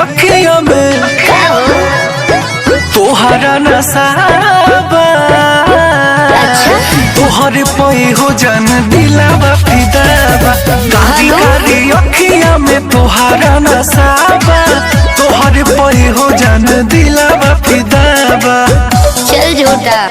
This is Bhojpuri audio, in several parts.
अखिया में तोहरा नसाबा तोहर पे हो जान दिलावा फिदाबा कारी कारी अखिया में तोहरा नसाबा तोहर पे हो जान दिलावा फिदाबा। चल झूठा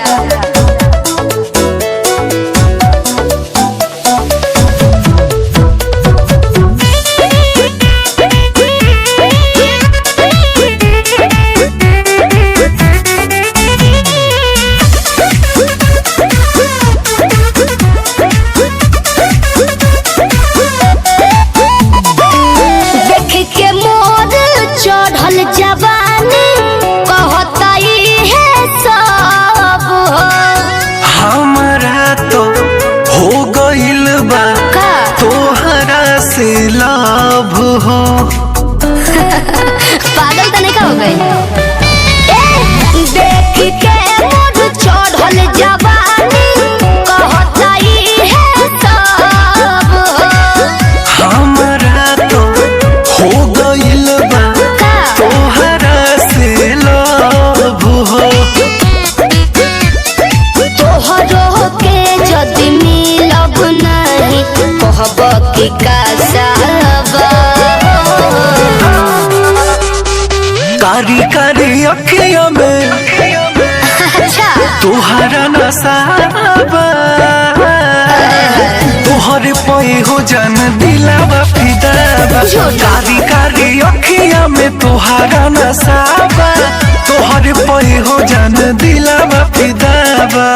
जवानी कहता है सब हमारा तो हो गइल बा तोहरा से लाभ हो। पागल तो नहीं का हो गई देख के मोर चढ़ल जवानी कहता है सब हमारा तो हो गइल बा तोहरा से लाभ हो। तोहरो के जदि मिलब नहीं कहब कि कासाबा कारी कारी अखिया में तोहरा नसाबा तोहर पे हो जान दिलावा फिदाबा कारी कारी अखिया में तोहरा नसाबा तोहर पे हो जान दिलावा फिदाबा।